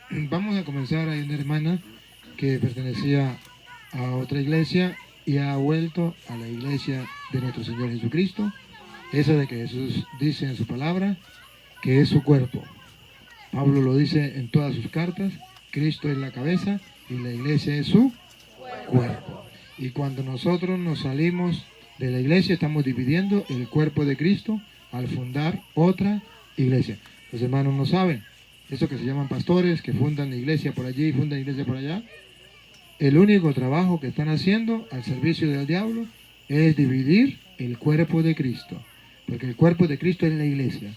Vamos a comenzar. Hay una hermana que pertenecía a otra iglesia y ha vuelto a la iglesia de nuestro Señor Jesucristo. Esa de que Jesús dice en su palabra que es su cuerpo. Pablo lo dice en todas sus cartas. Cristo es la cabeza y la iglesia es su cuerpo. Y cuando nosotros nos salimos de la iglesia, estamos dividiendo el cuerpo de Cristo al fundar otra iglesia. Los hermanos no saben. Eso que se llaman pastores, que fundan la iglesia por allí y fundan la iglesia por allá. El único trabajo que están haciendo al servicio del diablo es dividir el cuerpo de Cristo. Porque el cuerpo de Cristo es la iglesia.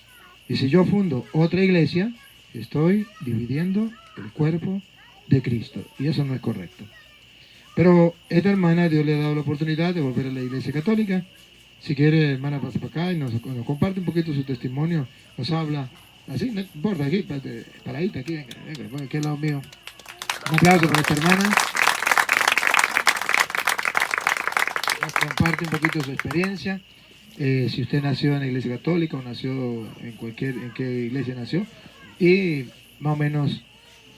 Y si yo fundo otra iglesia, estoy dividiendo el cuerpo de Cristo. Y eso no es correcto. Pero esta hermana, Dios le ha dado la oportunidad de volver a la iglesia católica. Si quiere, hermana, pasa para acá y nos comparte un poquito su testimonio. Nos habla, así, no importa, aquí, paradita, aquí, venga, aquí al lado mío. Un aplauso para esta hermana. Nos comparte un poquito su experiencia. Si usted nació en la iglesia católica o nació en qué iglesia nació. Y más o menos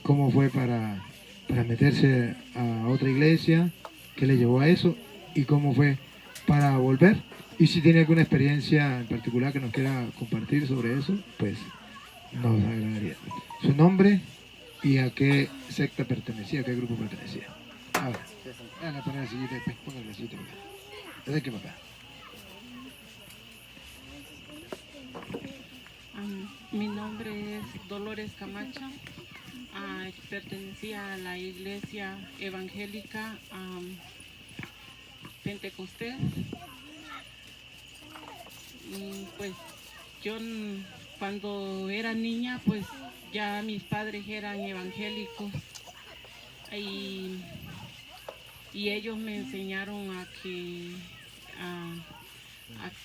cómo fue para meterse a otra iglesia, qué le llevó a eso y cómo fue para volver. Y si tiene alguna experiencia en particular que nos quiera compartir sobre eso, pues nos agradaría. Su nombre y a qué secta pertenecía, a qué grupo pertenecía. Ahora, van a poner la sillita, pongan la sillita para acá. ¿Desde qué para acá? Mi nombre es Dolores Camacho. Pertenecía a la iglesia evangélica Pentecostés. Pues yo cuando era niña, pues ya mis padres eran evangélicos y ellos me enseñaron a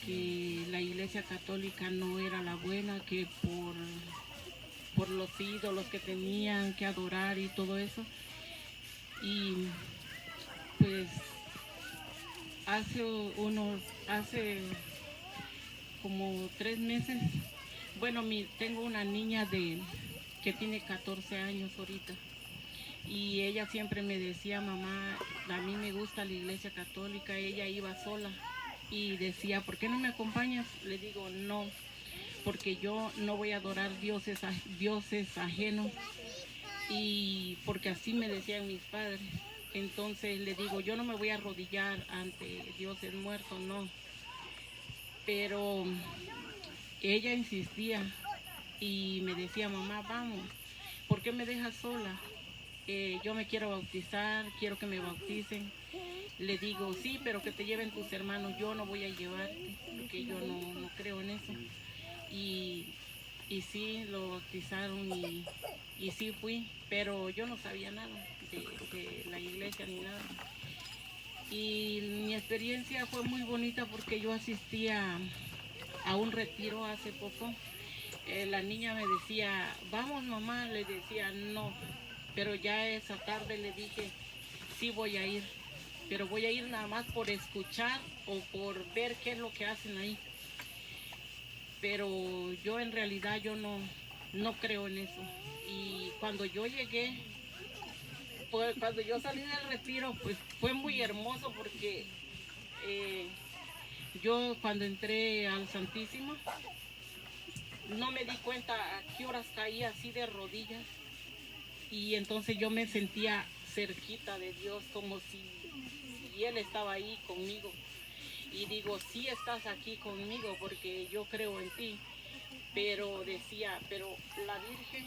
que la iglesia católica no era la buena, que por los ídolos que tenían que adorar y todo eso. Y pues hace como 3 meses, bueno, tengo una niña que tiene 14 años ahorita. Y ella siempre me decía, mamá, a mí me gusta la iglesia católica. Ella iba sola y decía, ¿por qué no me acompañas? Le digo, no, porque yo no voy a adorar dioses ajenos, y porque así me decían mis padres. Entonces le digo, yo no me voy a arrodillar ante dioses muertos, no. Pero ella insistía y me decía, mamá, vamos, ¿por qué me dejas sola? Yo me quiero bautizar, quiero que me bauticen. Le digo, sí, pero que te lleven tus hermanos, yo no voy a llevarte, porque yo no creo en eso. Y sí, lo bautizaron y sí fui, pero yo no sabía nada de la iglesia ni nada. Y mi experiencia fue muy bonita porque yo asistía a un retiro hace poco. La niña me decía, vamos mamá, le decía no, pero ya esa tarde le dije, sí voy a ir, pero voy a ir nada más por escuchar o por ver qué es lo que hacen ahí. Pero yo en realidad yo no creo en eso. Y cuando yo llegué, pues cuando yo salí del retiro, pues fue muy hermoso porque yo cuando entré al Santísimo no me di cuenta a qué horas caía así de rodillas, y entonces yo me sentía cerquita de Dios, como si Él estaba ahí conmigo. Y digo, sí estás aquí conmigo porque yo creo en ti. Pero decía, pero la Virgen,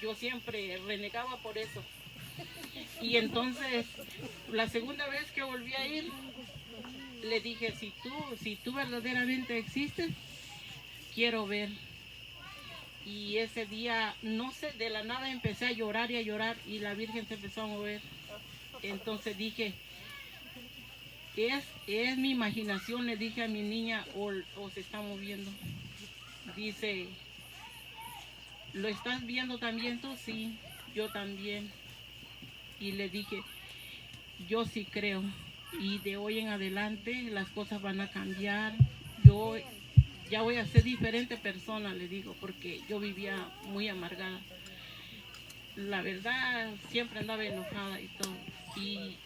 yo siempre renegaba por eso. Y entonces, la segunda vez que volví a ir, le dije, si tú verdaderamente existes, quiero ver. Y ese día, no sé, de la nada empecé a llorar y la Virgen se empezó a mover. Entonces dije, es mi imaginación, le dije a mi niña, o se está moviendo. Dice, ¿lo estás viendo también tú? Sí, yo también. Y le dije, yo sí creo. Y de hoy en adelante las cosas van a cambiar. Yo ya voy a ser diferente persona, le digo, porque yo vivía muy amargada. la verdad siempre andaba enojada y todo. Y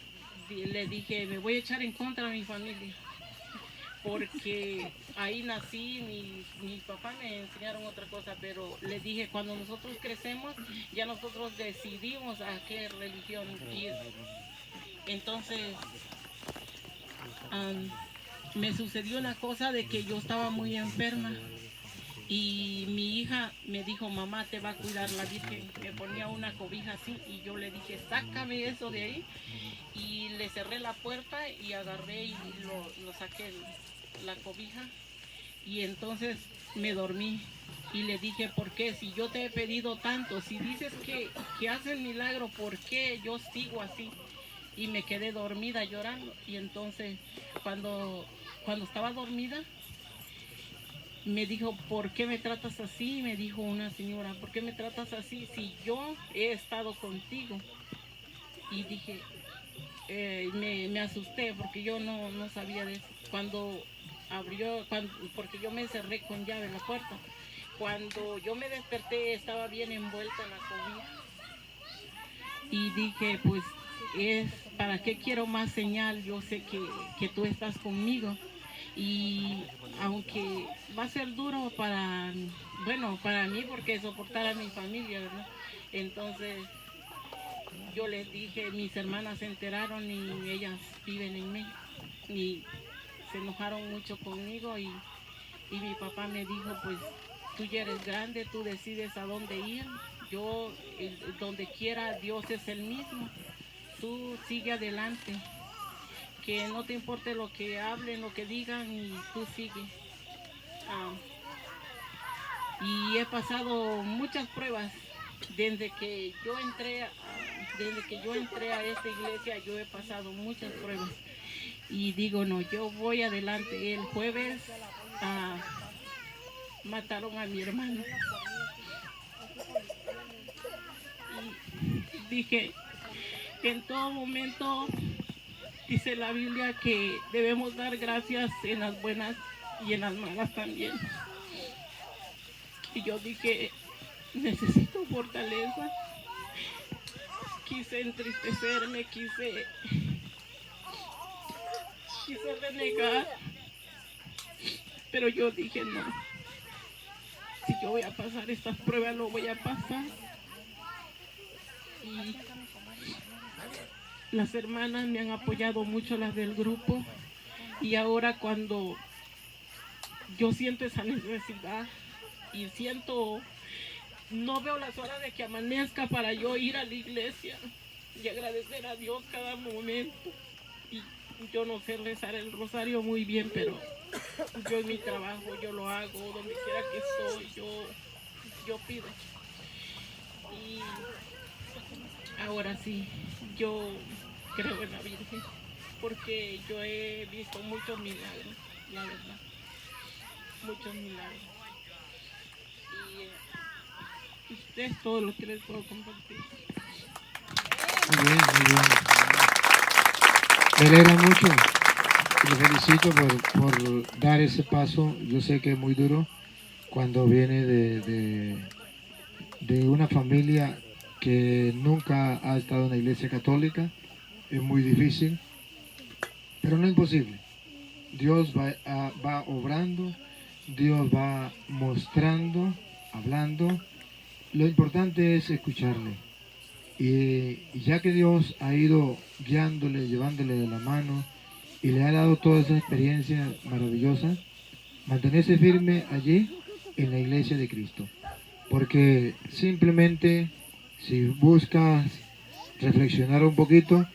le dije, me voy a echar en contra de mi familia, porque ahí nací, mi papá me enseñaron otra cosa, pero le dije, cuando nosotros crecemos, ya nosotros decidimos a qué religión ir. Entonces, me sucedió una cosa de que yo estaba muy enferma y mi hija me dijo, mamá, te va a cuidar la Virgen. Me ponía una cobija así y yo le dije, sácame eso de ahí. Y le cerré la puerta y agarré y lo saqué la cobija. Y entonces me dormí y le dije, ¿por qué? Si yo te he pedido tanto, si dices que haces milagro, ¿por qué yo sigo así? Y me quedé dormida llorando. Y entonces cuando estaba dormida, me dijo, ¿por qué me tratas así? Me dijo una señora, ¿por qué me tratas así si yo he estado contigo? Y dije, me asusté porque yo no sabía de eso. Cuando abrió, porque yo me cerré con llave la puerta. Cuando yo me desperté estaba bien envuelta en la cobija. Y dije, pues, ¿para qué quiero más señal? Yo sé que tú estás conmigo. Y aunque va a ser duro para mí, porque soportar a mi familia, ¿verdad? Entonces yo les dije, mis hermanas se enteraron y ellas viven en México y se enojaron mucho conmigo y mi papá me dijo, pues tú ya eres grande, tú decides a dónde ir, yo donde quiera Dios es el mismo, tú sigue adelante, que no te importe lo que hablen, lo que digan y tú sigue. Ah, y he pasado muchas pruebas desde que yo entré a esta iglesia. Yo he pasado muchas pruebas y digo, no, yo voy adelante. El jueves mataron a mi hermano y dije, en todo momento dice la Biblia que debemos dar gracias en las buenas y en las malas también. Y yo dije, necesito fortaleza. Quise entristecerme, quise renegar, pero yo dije no, si yo voy a pasar estas pruebas, lo voy a pasar. Y las hermanas me han apoyado mucho, las del grupo, y ahora cuando yo siento esa necesidad y no veo las horas de que amanezca para yo ir a la iglesia y agradecer a Dios cada momento. Y yo no sé rezar el rosario muy bien, pero yo en mi trabajo yo lo hago, donde quiera que estoy, yo pido. Y ahora sí, yo creo en la Virgen, porque yo he visto muchos milagros, la verdad, muchos milagros. Y es todo lo que les puedo compartir. Muy bien, muy bien. Me alegra mucho y lo felicito por dar ese paso. Yo sé que es muy duro cuando viene de una familia que nunca ha estado en la iglesia católica. Es muy difícil, pero no imposible. Dios va obrando, Dios va mostrando, hablando. Lo importante es escucharle. Y ya que Dios ha ido guiándole, llevándole de la mano y le ha dado toda esa experiencia maravillosa, mantenerse firme allí en la iglesia de Cristo. Porque simplemente si buscas reflexionar un poquito,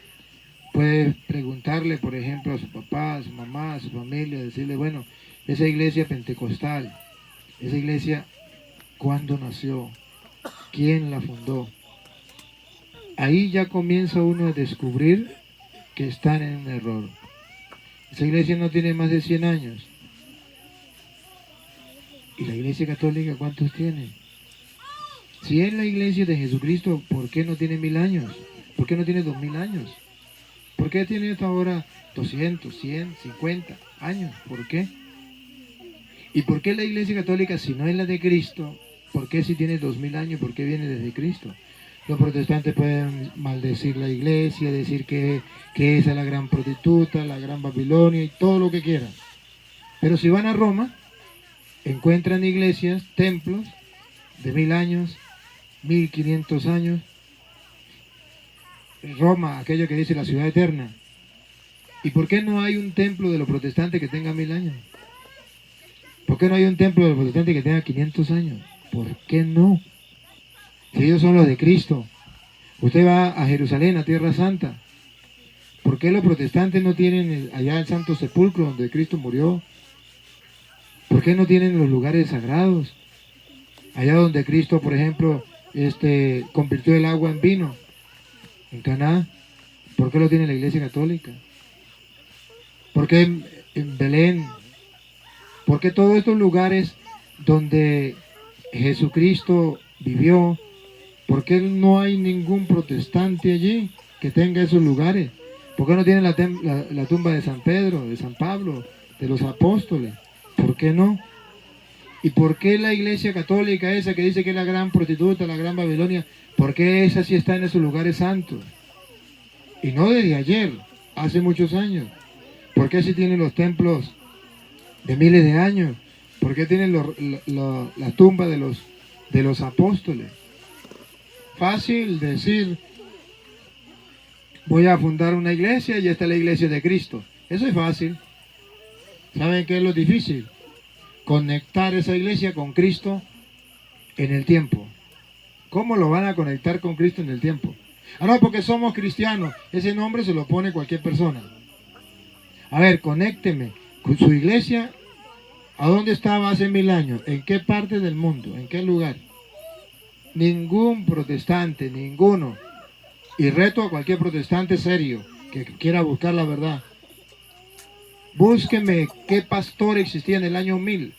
puedes preguntarle, por ejemplo, a su papá, a su mamá, a su familia, decirle, bueno, esa iglesia pentecostal, esa iglesia, ¿cuándo nació? ¿Quién la fundó? Ahí ya comienza uno a descubrir que están en un error. Esa iglesia no tiene más de 100 años. ¿Y la iglesia católica cuántos tiene? Si es la iglesia de Jesucristo, ¿por qué no tiene 1000 años? ¿Por qué no tiene 2000 años? ¿Por qué tiene hasta ahora 200, 100, 50 años? ¿Por qué? ¿Y por qué la iglesia católica, si no es la de Cristo, por qué si tiene 2000 años, por qué viene desde Cristo? Los protestantes pueden maldecir la iglesia, decir que esa es la gran prostituta, la gran Babilonia y todo lo que quieran. Pero si van a Roma, encuentran iglesias, templos de 1000 años, 1500 años. Roma, aquello que dice la ciudad eterna. ¿Y por qué no hay un templo de los protestantes que tenga 1000 años? ¿Por qué no hay un templo de los protestantes que tenga 500 años? ¿Por qué no? Si ellos son los de Cristo. Usted va a Jerusalén, a Tierra Santa. ¿Por qué los protestantes no tienen allá el Santo Sepulcro donde Cristo murió? ¿Por qué no tienen los lugares sagrados? Allá donde Cristo, por ejemplo, convirtió el agua en vino, en Caná. ¿Por qué lo tiene la Iglesia Católica? ¿Por qué en Belén? ¿Por qué todos estos lugares donde Jesucristo vivió? ¿Por qué no hay ningún protestante allí que tenga esos lugares? ¿Por qué no tienen la tumba de San Pedro, de San Pablo, de los apóstoles? ¿Por qué no? ¿Y por qué la iglesia católica esa que dice que es la gran prostituta, la gran Babilonia, por qué esa sí está en esos lugares santos? Y no desde ayer, hace muchos años. ¿Por qué sí tienen los templos de miles de años? ¿Por qué tienen la tumba de los apóstoles? Fácil decir, voy a fundar una iglesia y esta es la iglesia de Cristo. Eso es fácil. ¿Saben qué es lo difícil? Conectar esa iglesia con Cristo en el tiempo. ¿Cómo lo van a conectar con Cristo en el tiempo? Ah, no, porque somos cristianos. Ese nombre se lo pone cualquier persona. A ver, conécteme con su iglesia. ¿A dónde estaba hace 1000 años? ¿En qué parte del mundo? ¿En qué lugar? Ningún protestante, ninguno. Y reto a cualquier protestante serio que quiera buscar la verdad. Búsqueme qué pastor existía en el año 1000.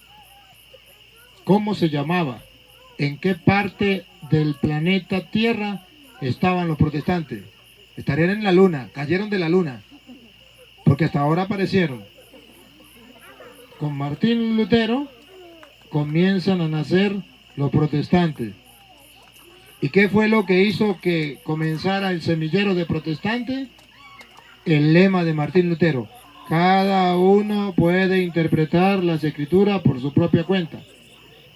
¿Cómo se llamaba? ¿En qué parte del planeta Tierra estaban los protestantes? Estarían en la luna, cayeron de la luna. Porque hasta ahora aparecieron. Con Martín Lutero comienzan a nacer los protestantes. ¿Y qué fue lo que hizo que comenzara el semillero de protestantes? El lema de Martín Lutero. Cada uno puede interpretar las escrituras por su propia cuenta.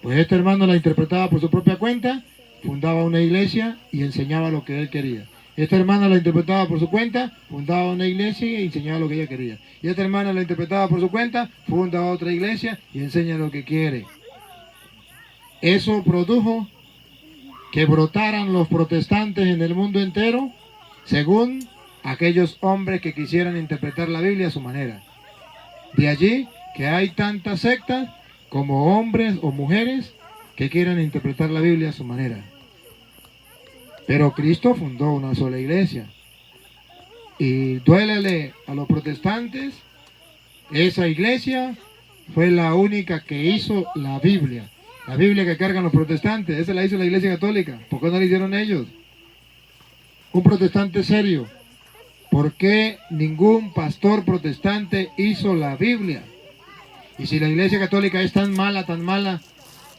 Pues este hermano la interpretaba por su propia cuenta, fundaba una iglesia y enseñaba lo que él quería. Esta hermana la interpretaba por su cuenta, fundaba una iglesia y enseñaba lo que ella quería. Y esta hermana la interpretaba por su cuenta, funda otra iglesia y enseña lo que quiere. Eso produjo que brotaran los protestantes en el mundo entero, según aquellos hombres que quisieran interpretar la Biblia a su manera. De allí que hay tantas sectas como hombres o mujeres que quieran interpretar la Biblia a su manera. Pero Cristo fundó una sola iglesia. Y duélele a los protestantes, esa iglesia fue la única que hizo la Biblia. La Biblia que cargan los protestantes, esa la hizo la iglesia católica. ¿Por qué no la hicieron ellos? Un protestante serio. ¿Por qué ningún pastor protestante hizo la Biblia? Y si la iglesia católica es tan mala,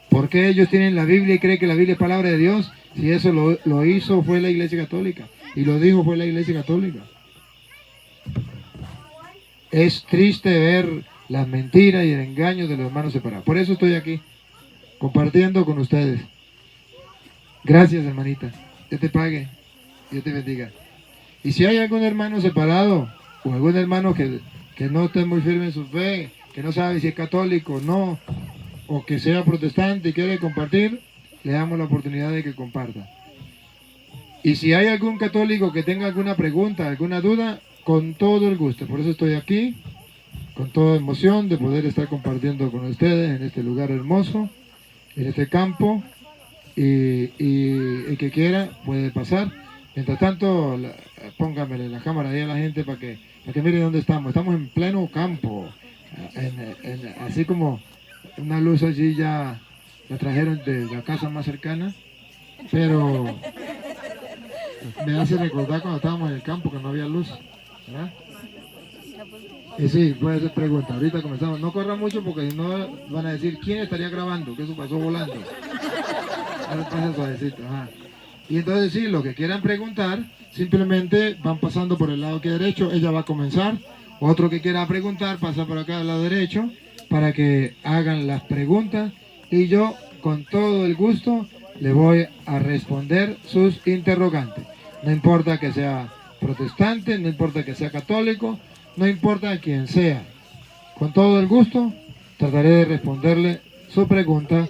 ¿por qué ellos tienen la Biblia y creen que la Biblia es palabra de Dios? Si eso lo hizo fue la iglesia católica. Y lo dijo fue la iglesia católica. Es triste ver las mentiras y el engaño de los hermanos separados. Por eso estoy aquí, compartiendo con ustedes. Gracias, hermanita. Dios te pague. Dios te bendiga. Y si hay algún hermano separado, o algún hermano que no esté muy firme en su fe, que no sabe si es católico o no, o que sea protestante y quiere compartir, le damos la oportunidad de que comparta. Y si hay algún católico que tenga alguna pregunta, alguna duda, con todo el gusto. Por eso estoy aquí, con toda emoción de poder estar compartiendo con ustedes en este lugar hermoso, en este campo, y el que quiera puede pasar. Mientras tanto, póngamele la cámara ahí a la gente para que miren dónde estamos. Estamos en pleno campo, así como una luz allí ya la trajeron de la casa más cercana, pero me hace recordar cuando estábamos en el campo que no había luz, ¿verdad? Y sí, puede ser pregunta. Ahorita comenzamos. No corran mucho porque si no van a decir quién estaría grabando, que eso pasó volando. Ahora pasa suavecito. Ajá. Y entonces sí, lo que quieran preguntar, simplemente van pasando por el lado que derecho, ella va a comenzar. Otro que quiera preguntar pasa por acá al lado derecho para que hagan las preguntas y yo con todo el gusto le voy a responder sus interrogantes. No importa que sea protestante, no importa que sea católico, no importa quién sea. Con todo el gusto trataré de responderle su pregunta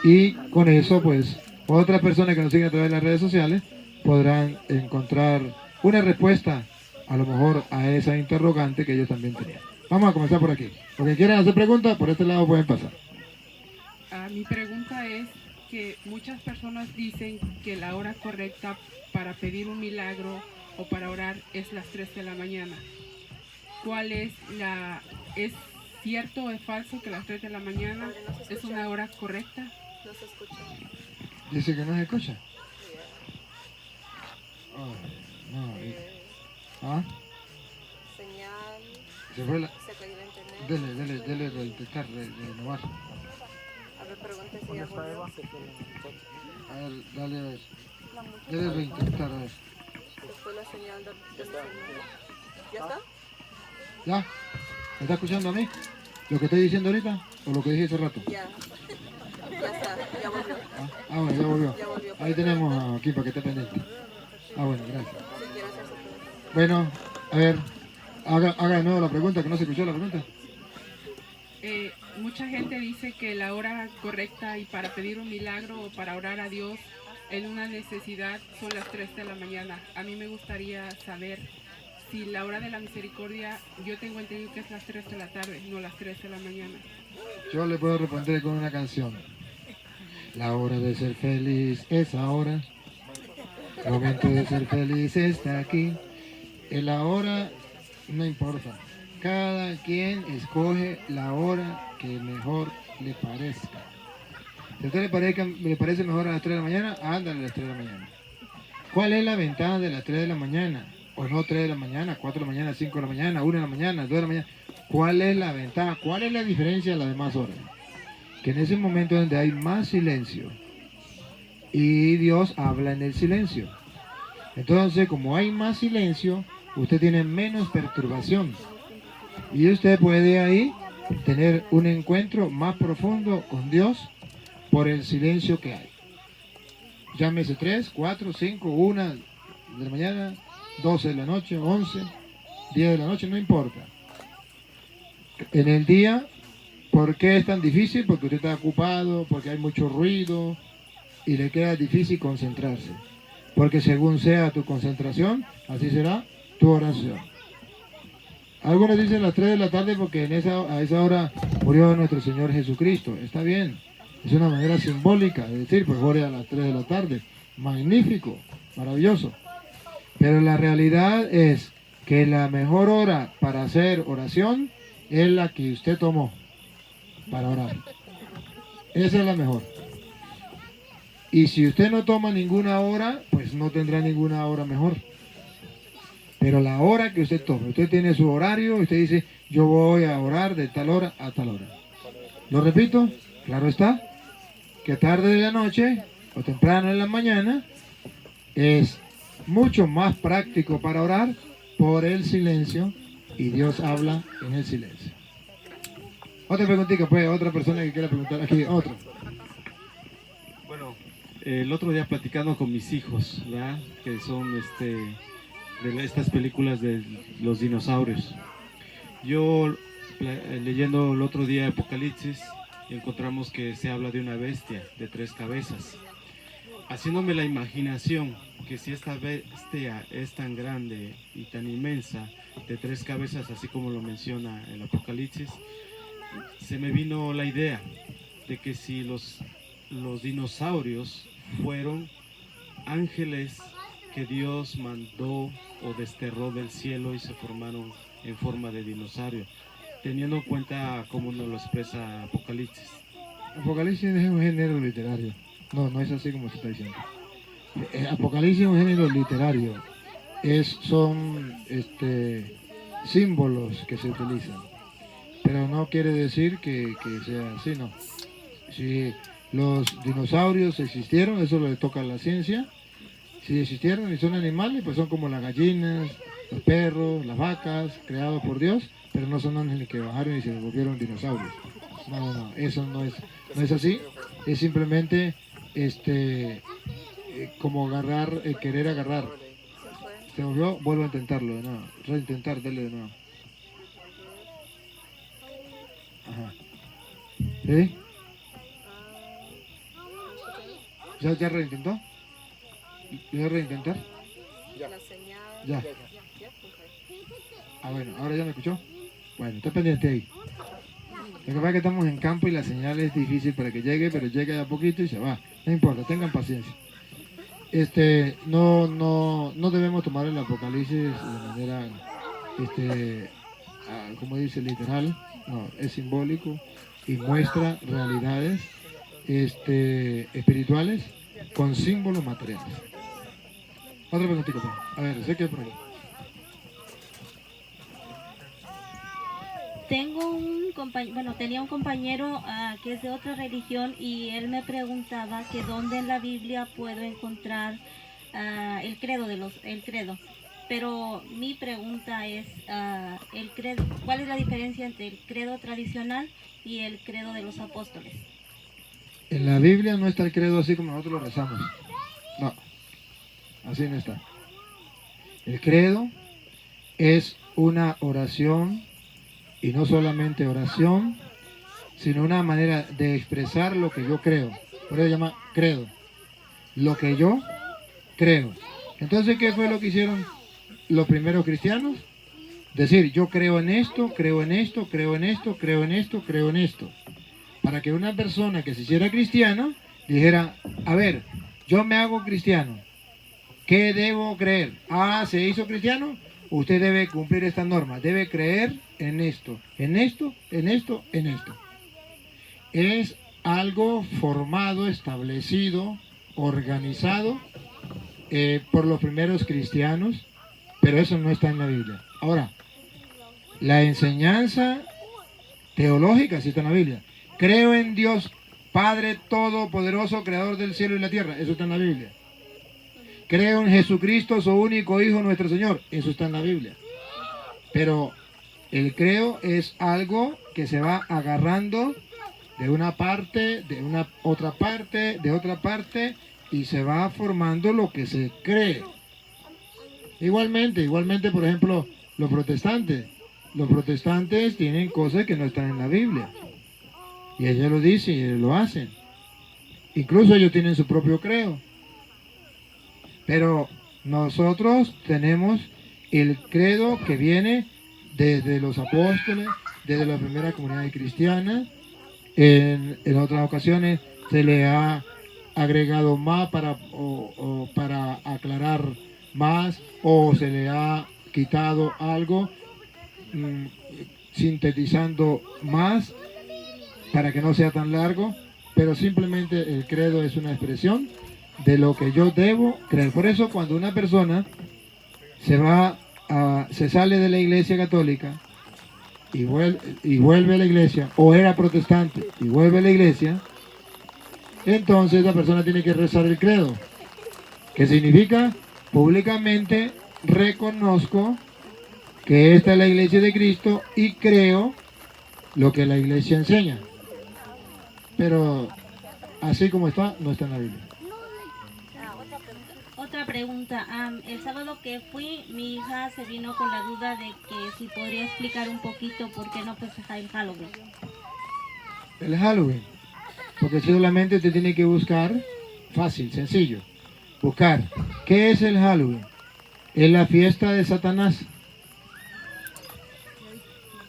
y con eso pues otras personas que nos siguen a través de las redes sociales podrán encontrar una respuesta a lo mejor a esa interrogante que ellos también tenían. Vamos a comenzar por aquí. Los que quieran hacer preguntas, por este lado pueden pasar. Mi pregunta es que muchas personas dicen que la hora correcta para pedir un milagro o para orar es las 3 de la mañana. ¿Cuál es es cierto o es falso que las 3 de la mañana es una hora correcta? No se escucha. Dice que no se escucha. Oh, no. ¿Ah? Señal, Se fue la... se cayó el internet. Dele, reintentar, renovar. A ver, pregunte si ya volvió. A ver, dale a ver. Dele reintentar, a ver. Después la señal del celular. ¿Ya está? ¿Ya? ¿Me está escuchando a mí? ¿Lo que estoy diciendo ahorita? ¿O lo que dije hace rato? Ya. Ya está, ya volvió. Bueno, ya volvió. Ya volvió. Ahí tenemos aquí para que esté pendiente. Bueno, gracias. Si quiere hacer su pregunta. Bueno, a ver, haga de nuevo la pregunta, que no se escuchó la pregunta. Mucha gente dice que la hora correcta y para pedir un milagro o para orar a Dios en una necesidad son las 3 de la mañana. A mí me gustaría saber si la hora de la misericordia, yo tengo entendido que es las 3 de la tarde, no las 3 de la mañana. Yo le puedo responder con una canción. La hora de ser feliz es ahora. El momento de ser feliz está aquí. En la hora no importa. Cada quien escoge la hora que mejor le parezca. Si a usted le parece mejor a las 3 de la mañana, ándale a las 3 de la mañana. ¿Cuál es la ventaja de las 3 de la mañana? O no 3 de la mañana, 4 de la mañana, 5 de la mañana, 1 de la mañana, 2 de la mañana. ¿Cuál es la ventaja? ¿Cuál es la diferencia de las demás horas? Que en ese momento donde hay más silencio y Dios habla en el silencio. Entonces, como hay más silencio, usted tiene menos perturbación. Y usted puede ahí tener un encuentro más profundo con Dios por el silencio que hay. Llámese 3, 4, 5, 1 de la mañana, 12 de la noche, 11, 10 de la noche, no importa. En el día, ¿por qué es tan difícil? Porque usted está ocupado, porque hay mucho ruido y le queda difícil concentrarse. Porque según sea tu concentración, así será tu oración. Algunos dicen las 3 de la tarde porque a esa hora murió nuestro Señor Jesucristo. Está bien, es una manera simbólica de decir, pues ore a las 3 de la tarde. Magnífico, maravilloso. Pero la realidad es que la mejor hora para hacer oración es la que usted tomó para orar. Esa es la mejor. Y si usted no toma ninguna hora, pues no tendrá ninguna hora mejor. Pero la hora que usted tome, usted tiene su horario, usted dice, yo voy a orar de tal hora a tal hora. Lo repito, claro está, que tarde de la noche o temprano en la mañana es mucho más práctico para orar por el silencio y Dios habla en el silencio. Otra preguntita, pues, otra persona que quiera preguntar aquí, otro. Bueno, el otro día platicando con mis hijos, ¿verdad? Que son de estas películas de los dinosaurios. Yo leyendo el otro día Apocalipsis, encontramos que se habla de una bestia de 3 cabezas. Haciéndome la imaginación que si esta bestia es tan grande y tan inmensa, de 3 cabezas, así como lo menciona el Apocalipsis, se me vino la idea de que si los dinosaurios fueron ángeles que Dios mandó o desterró del cielo y se formaron en forma de dinosaurio, teniendo en cuenta cómo nos lo expresa Apocalipsis. Apocalipsis es un género literario. No es así como se está diciendo. Apocalipsis es un género literario. Son símbolos que se utilizan. Pero no quiere decir que sea así, no. Si los dinosaurios existieron, eso le toca a la ciencia. Si existieron y son animales, pues son como las gallinas, los perros, las vacas, creados por Dios, pero no son ángeles que bajaron y se volvieron dinosaurios. No, eso no es así. Es simplemente como agarrar, querer agarrar. Se volvió, vuelvo a intentarlo de nuevo, reintentar, darle de nuevo. Ajá. ¿Sí? ¿Ya reintentó? ¿Ya reintentar? La señal. Ya. Ok. Ah, bueno, ahora ya me escuchó. Bueno, está pendiente ahí. Lo que pasa es que estamos en campo y la señal es difícil para que llegue, pero llega de a poquito y se va. No importa, tengan paciencia. No debemos tomar el Apocalipsis de manera, como dice, literal. No, es simbólico y muestra realidades espirituales con símbolos materiales. Otra preguntita, pues. A ver, sé que por ahí. Tenía un compañero que es de otra religión y él me preguntaba que dónde en la Biblia puedo encontrar el credo. Pero mi pregunta es el credo, ¿cuál es la diferencia entre el credo tradicional y el credo de los apóstoles? En la Biblia no está el credo así como nosotros lo rezamos. No, así no está. El credo es una oración, y no solamente oración, sino una manera de expresar lo que yo creo. Por eso se llama credo. Lo que yo creo. Entonces, ¿qué fue lo que hicieron los primeros cristianos? Decir, yo creo en esto, creo en esto, creo en esto, creo en esto, creo en esto. Para que una persona que se hiciera cristiana dijera, a ver, yo me hago cristiano. ¿Qué debo creer? Ah, ¿se hizo cristiano? Usted debe cumplir esta norma, debe creer en esto, en esto, en esto, en esto. Es algo formado, establecido, organizado por los primeros cristianos, pero eso no está en la Biblia. Ahora, la enseñanza teológica sí está en la Biblia. Creo en Dios, Padre Todopoderoso, Creador del cielo y la tierra, eso está en la Biblia. Creo en Jesucristo, su único Hijo, nuestro Señor. Eso está en la Biblia. Pero el creo es algo que se va agarrando de una parte, de una otra parte, de otra parte, y se va formando lo que se cree. Igualmente, por ejemplo, los protestantes. Los protestantes tienen cosas que no están en la Biblia. Y ellos lo dicen y ellos lo hacen. Incluso ellos tienen su propio creo. Pero nosotros tenemos el credo que viene desde los apóstoles, desde la primera comunidad cristiana. En otras ocasiones se le ha agregado más para aclarar más, o se le ha quitado algo, sintetizando más para que no sea tan largo, pero simplemente el credo es una expresión de lo que yo debo creer. Por eso cuando una persona se sale de la iglesia católica y vuelve a la iglesia, o era protestante y vuelve a la iglesia, entonces la persona tiene que rezar el credo, que significa públicamente reconozco que esta es la iglesia de Cristo y creo lo que la iglesia enseña. Pero así como está, no está en la Biblia. Otra pregunta. El sábado que fui, mi hija se vino con la duda de que si podría explicar un poquito por qué no festejar el Halloween. El Halloween, porque solamente usted tiene que buscar, fácil, sencillo, buscar, ¿qué es el Halloween? Es la fiesta de Satanás.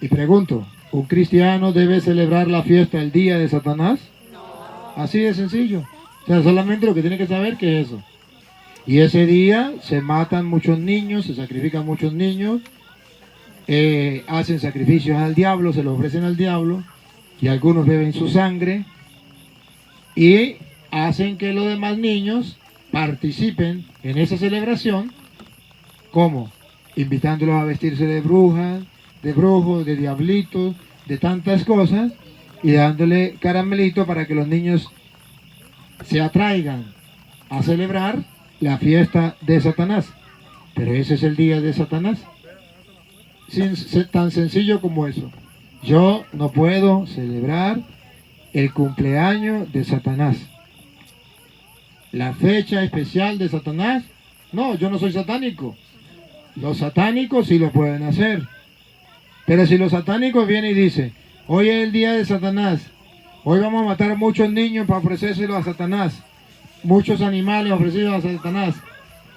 Y pregunto, ¿un cristiano debe celebrar la fiesta el día de Satanás? No. Así de sencillo. O sea, solamente lo que tiene que saber que es eso. Y ese día se matan muchos niños, se sacrifican muchos niños, hacen sacrificios al diablo, se lo ofrecen al diablo, y algunos beben su sangre, y hacen que los demás niños participen en esa celebración. ¿Cómo? Invitándolos a vestirse de brujas, de brujos, de diablitos, de tantas cosas, y dándole caramelito para que los niños se atraigan a celebrar la fiesta de Satanás. Pero ese es el día de Satanás. Tan sencillo como eso. Yo no puedo celebrar el cumpleaños de Satanás. La fecha especial de Satanás. No, yo no soy satánico. Los satánicos sí lo pueden hacer. Pero si los satánicos vienen y dicen, hoy es el día de Satanás, hoy vamos a matar a muchos niños para ofrecérselos a Satanás, muchos animales ofrecidos a Satanás,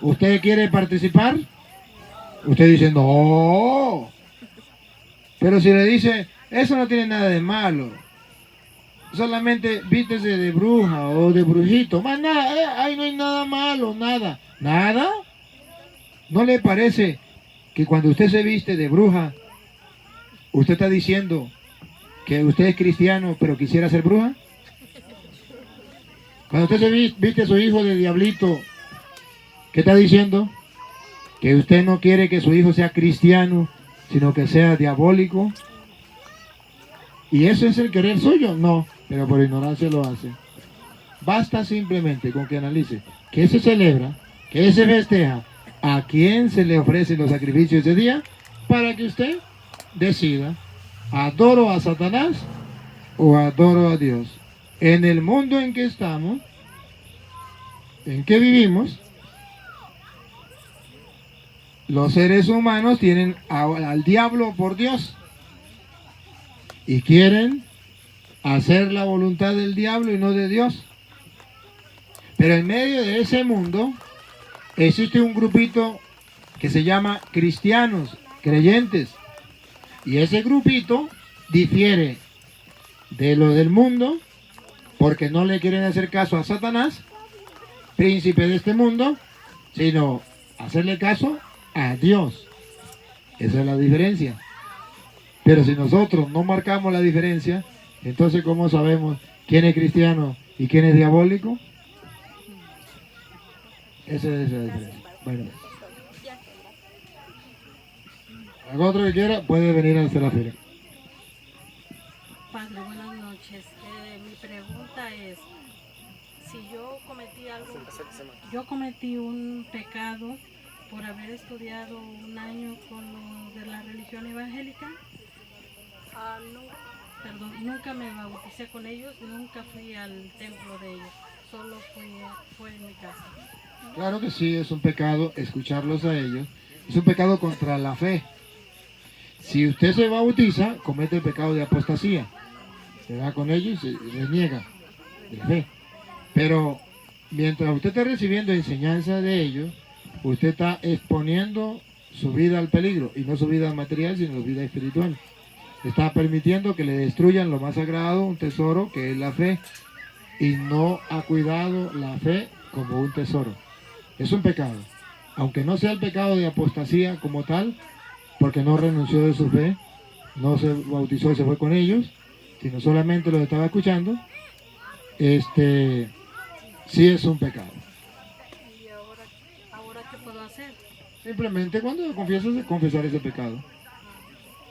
¿usted quiere participar? Usted dice, no. Pero si le dice, eso no tiene nada de malo, solamente vístese de bruja o de brujito, más nada, ahí no hay nada malo, nada. ¿Nada? ¿No le parece que cuando usted se viste de bruja, usted está diciendo que usted es cristiano pero quisiera ser bruja? Cuando usted se viste a su hijo de diablito, ¿qué está diciendo? Que usted no quiere que su hijo sea cristiano, sino que sea diabólico. ¿Y eso es el querer suyo? No, pero por ignorancia lo hace. Basta simplemente con que analice qué se celebra, qué se festeja, a quién se le ofrecen los sacrificios ese día, para que usted decida, ¿adoro a Satanás o adoro a Dios? En el mundo en que estamos, en que vivimos, los seres humanos tienen al diablo por Dios y quieren hacer la voluntad del diablo y no de Dios. Pero en medio de ese mundo existe un grupito que se llama cristianos, creyentes. Y ese grupito difiere de lo del mundo porque no le quieren hacer caso a Satanás, príncipe de este mundo, sino hacerle caso a Dios. Esa es la diferencia. Pero si nosotros no marcamos la diferencia, entonces ¿cómo sabemos quién es cristiano y quién es diabólico? Esa es la diferencia. Bueno, ¿algún otro que quiera? Puede venir a hacer la fila. Padre, buenas noches. Mi pregunta es, si yo cometí un pecado por haber estudiado un año con lo de la religión evangélica, nunca me bauticé con ellos, nunca fui al templo de ellos, solo fue en mi casa. Claro que sí, es un pecado escucharlos a ellos, es un pecado contra la fe. Si usted se bautiza, comete el pecado de apostasía, se va con ellos y se reniega de la fe. Pero mientras usted está recibiendo enseñanza de ellos, usted está exponiendo su vida al peligro, y no su vida material, sino su vida espiritual. Está permitiendo que le destruyan lo más sagrado, un tesoro que es la fe, y no ha cuidado la fe como un tesoro. Es un pecado, aunque no sea el pecado de apostasía como tal, porque no renunció de su fe, no se bautizó y se fue con ellos, sino solamente los estaba escuchando. Sí es un pecado. ¿Y ahora qué puedo hacer? Simplemente cuando confiesas, confesar ese pecado,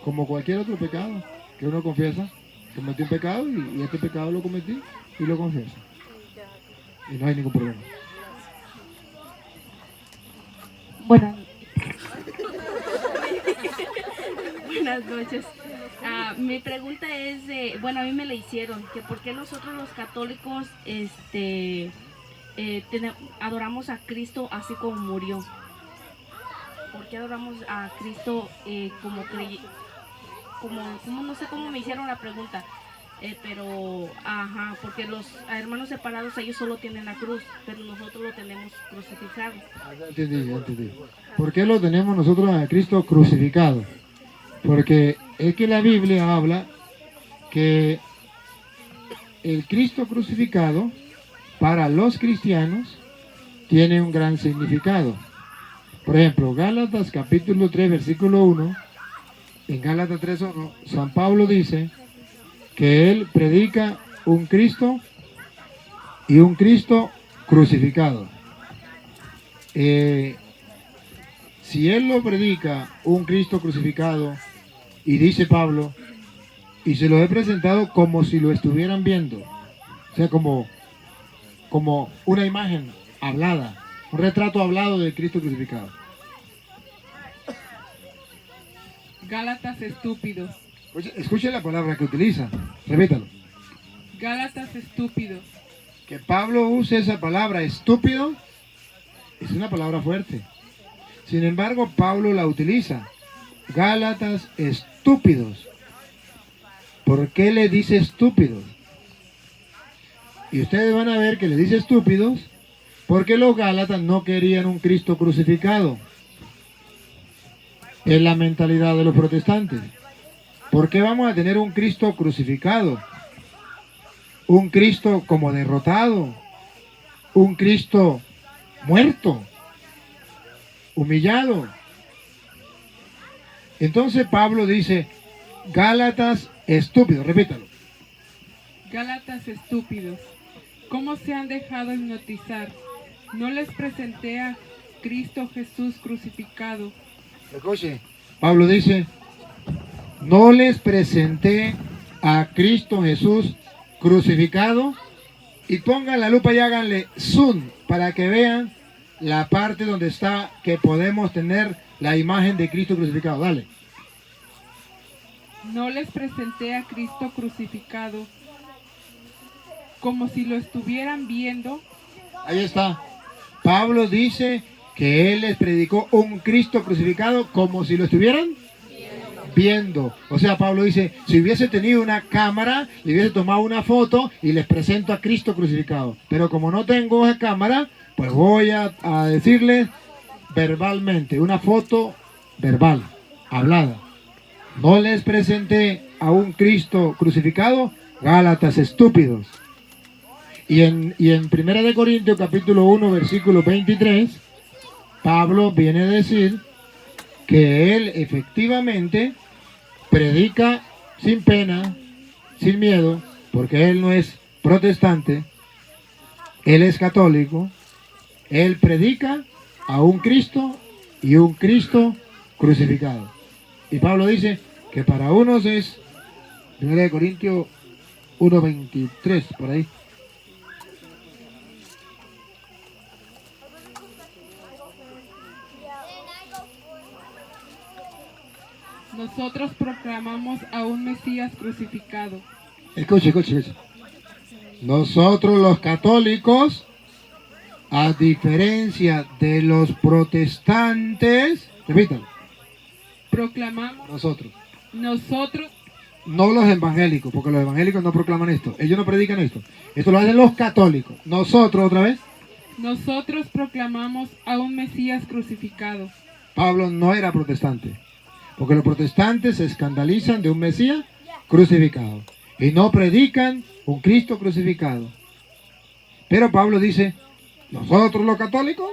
como cualquier otro pecado que uno confiesa. Cometí un pecado y este pecado lo cometí y lo confieso, y no hay ningún problema. Buenas noches. Mi pregunta es, a mí me la hicieron, que por qué nosotros los católicos adoramos a Cristo así como murió. ¿Por qué adoramos a Cristo como no sé cómo me hicieron la pregunta? Porque los hermanos separados, ellos solo tienen la cruz, pero nosotros lo tenemos crucificado. Ya entendí. ¿Por qué lo tenemos nosotros a Cristo crucificado? Porque es que la Biblia habla que el Cristo crucificado para los cristianos tiene un gran significado. Por ejemplo, Gálatas capítulo 3 versículo 1, en Gálatas 3:1, San Pablo dice que él predica un Cristo y un Cristo crucificado. Si él lo predica, un Cristo crucificado, y dice Pablo, y se lo he presentado como si lo estuvieran viendo, o sea, como una imagen hablada, Un retrato hablado del Cristo crucificado. Gálatas estúpidos. Escuche la palabra que utiliza. Repítalo. Gálatas estúpidos. Que Pablo use esa palabra estúpido es una palabra fuerte. Sin embargo, Pablo la utiliza. Gálatas estúpidos. ¿Por qué le dice estúpidos? Y ustedes van a ver que le dice estúpidos porque los gálatas no querían un Cristo crucificado. Es la mentalidad de los protestantes. ¿Por qué vamos a tener un Cristo crucificado? Un Cristo como derrotado. Un Cristo muerto. Humillado. Entonces Pablo dice, Gálatas estúpidos. Repítalo. Gálatas estúpidos. ¿Cómo se han dejado hipnotizar? No les presenté a Cristo Jesús crucificado. Escuche, Pablo dice, no les presenté a Cristo Jesús crucificado. Y pongan la lupa y háganle zoom para que vean la parte donde está que podemos tener la imagen de Cristo crucificado. Dale. No les presenté a Cristo crucificado como si lo estuvieran viendo. Ahí está. Pablo dice que él les predicó un Cristo crucificado como si lo estuvieran viendo. O sea, Pablo dice, si hubiese tenido una cámara, le hubiese tomado una foto y les presento a Cristo crucificado. Pero como no tengo esa cámara, pues voy a decirles verbalmente, una foto verbal, hablada. No les presenté a un Cristo crucificado, Gálatas estúpidos. Y en 1 Corintios capítulo 1 versículo 23, Pablo viene a decir que él efectivamente predica sin pena, sin miedo, porque él no es protestante, él es católico, él predica a un Cristo y un Cristo crucificado. Y Pablo dice que para unos es 1 Corintios 1:23, por ahí. Nosotros proclamamos a un Mesías crucificado. Escuche. Nosotros los católicos, a diferencia de los protestantes, repítalo. Proclamamos. Nosotros. No los evangélicos, porque los evangélicos no proclaman esto. Ellos no predican esto. Esto lo hacen los católicos. Nosotros, otra vez. Nosotros proclamamos a un Mesías crucificado. Pablo no era protestante. Porque los protestantes se escandalizan de un Mesías crucificado. Y no predican un Cristo crucificado. Pero Pablo dice, nosotros los católicos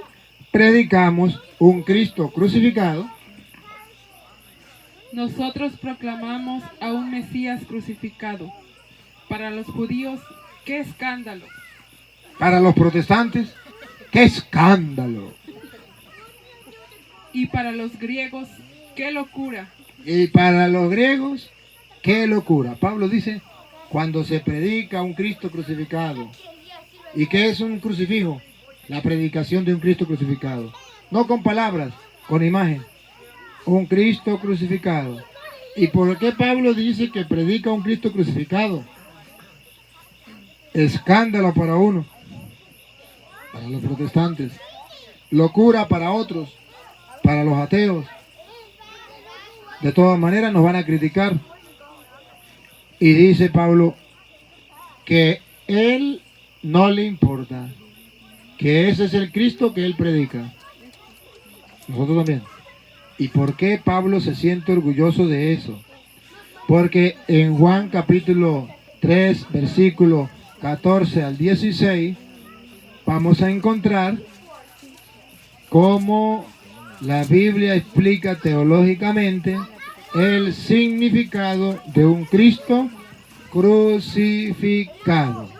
predicamos un Cristo crucificado. Nosotros proclamamos a un Mesías crucificado. Para los judíos, ¡qué escándalo! Para los protestantes, ¡qué escándalo! Y para los griegos, ¡qué locura! Y para los griegos, ¡qué locura! Pablo dice, cuando se predica un Cristo crucificado. ¿Y qué es un crucifijo? La predicación de un Cristo crucificado. No con palabras, con imagen. Un Cristo crucificado. ¿Y por qué Pablo dice que predica un Cristo crucificado? Escándalo para uno, para los protestantes. Locura para otros, para los ateos. De todas maneras nos van a criticar. Y dice Pablo que él no le importa, que ese es el Cristo que él predica. Nosotros también. ¿Y por qué Pablo se siente orgulloso de eso? Porque en Juan capítulo 3, versículo 14 al 16, vamos a encontrar cómo la Biblia explica teológicamente el significado de un Cristo crucificado.